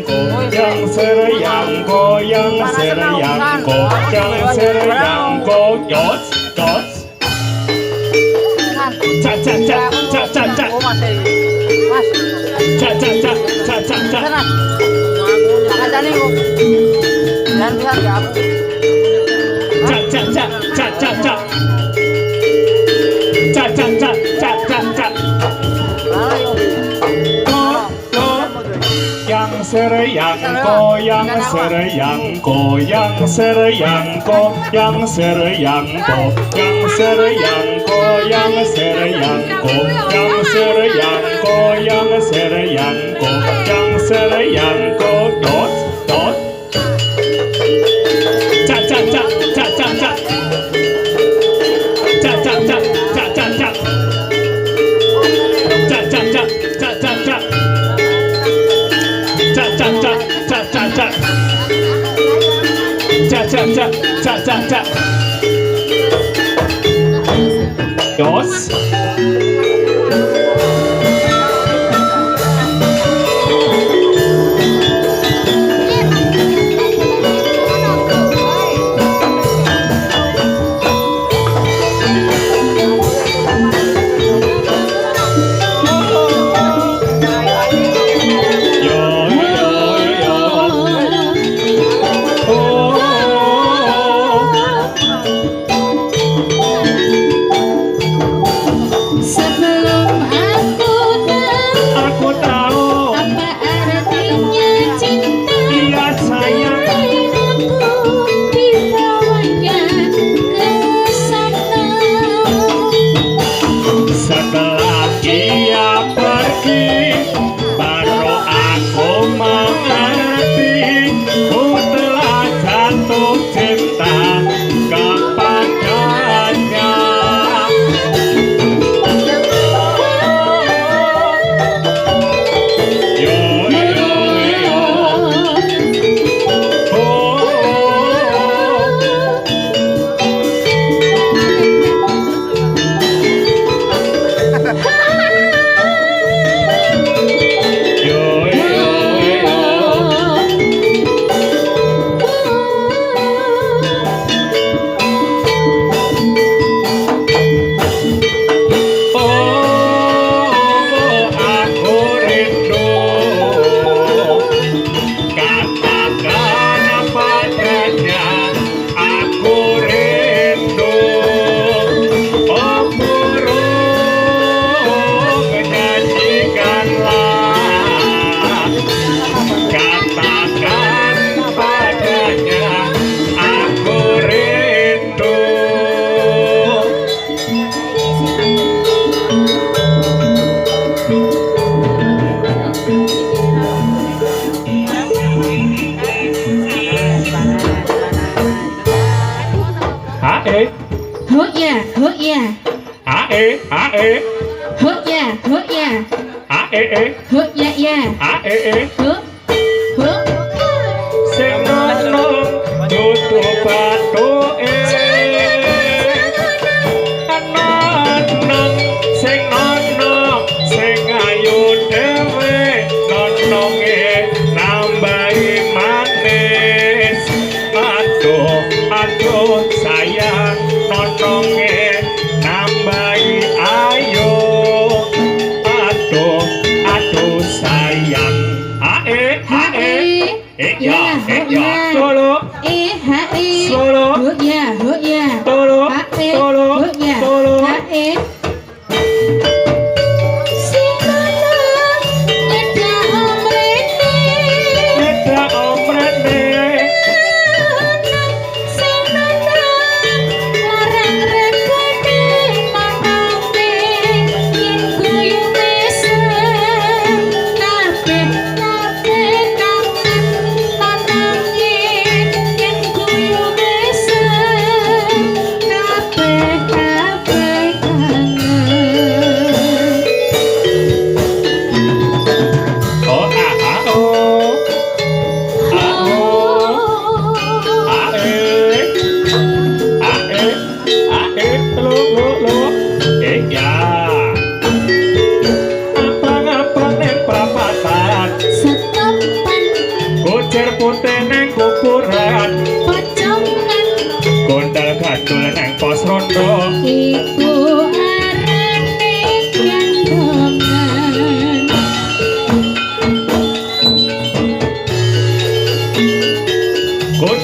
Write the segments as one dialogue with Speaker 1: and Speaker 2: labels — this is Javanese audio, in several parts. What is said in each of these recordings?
Speaker 1: goyang sereyang goyang sereyang goyang sereyang goyos jos ca ca ca ca ca ca ca ca ca ca ca ca sereyang goyang sereyang goyang sereyang goyang sereyang goyang sereyang goyang sereyang goyang sereyang goyang sereyang goyang sereyang goyos dot ca ca ca ca ca ca ca ca ca ca ca ca ca Yos
Speaker 2: Thank you.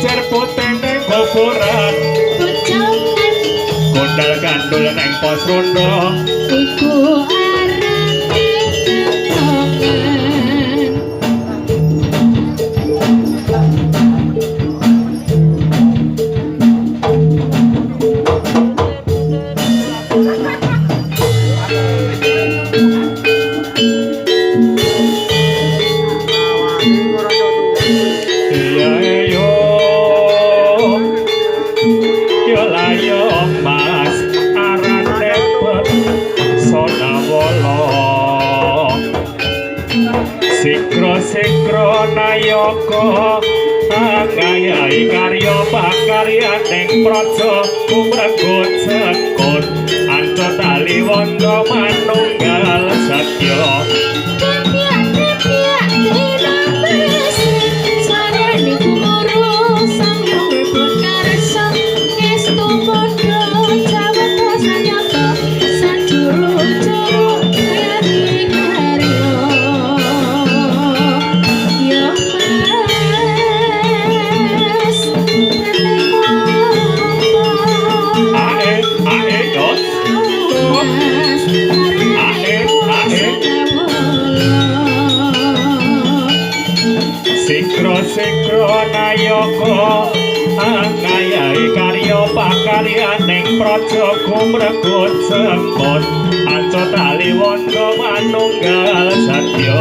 Speaker 1: pasir putih ning kuburan
Speaker 2: Pujangan
Speaker 1: Kondal gandul neng pos rondo
Speaker 2: iku arane kentongan.
Speaker 1: Iya yo yo layo mas arane pesona wolo sikro nayoko angayai karya pakarya ning praja kumregut sekut anco tali wanda manunggal satya
Speaker 2: Tepiak tidak bersih sarane kumuru sambil berkarsa estu podo jawata sanyata sadurujung kari karya yo mas
Speaker 1: ae dos Sikro nayoko angayai karya pakarya ning praja kumregut sekut anco tali wanda manunggal satya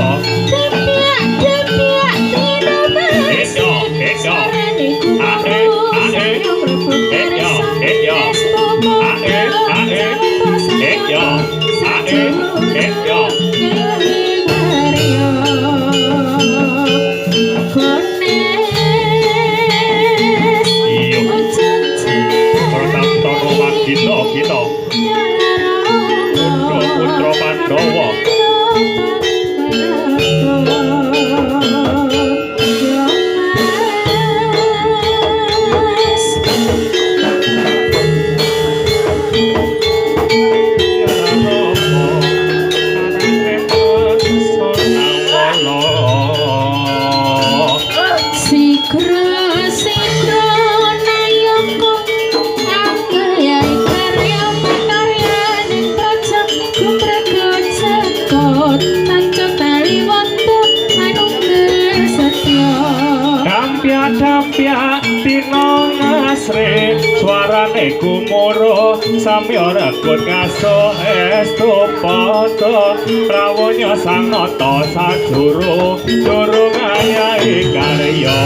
Speaker 2: Tepiak tidak bersih sarane kumuru sambil berkarsa estu podo jawata sanyata
Speaker 1: Putro Pandhowo Suarane kumuro samya regut ngaso estu pada rawuhnya sang nata sajuru durung ayahi karya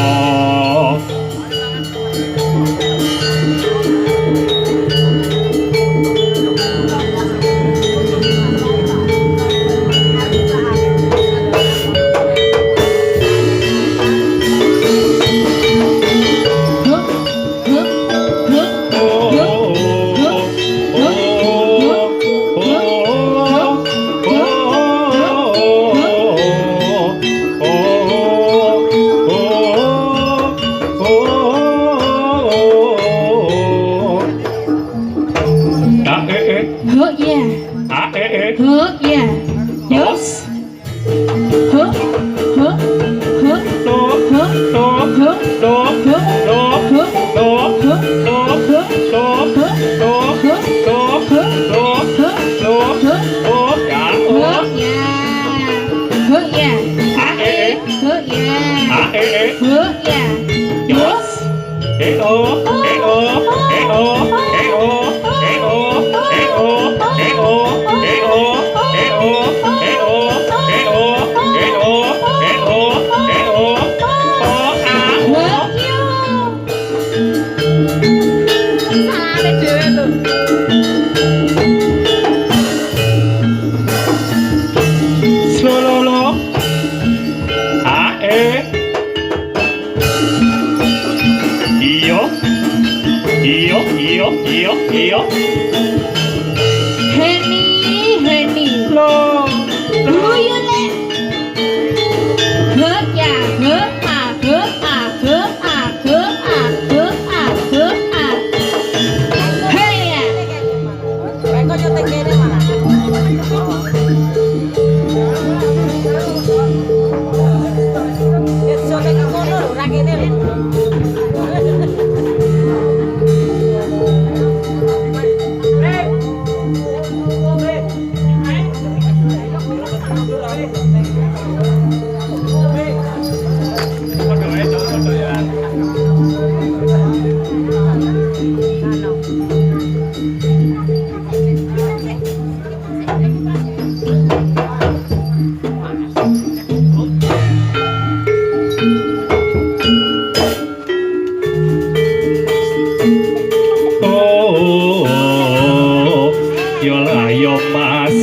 Speaker 1: yola yo mas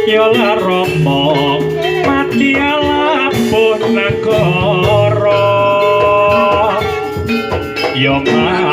Speaker 1: yola romo mati alapun negara yo mas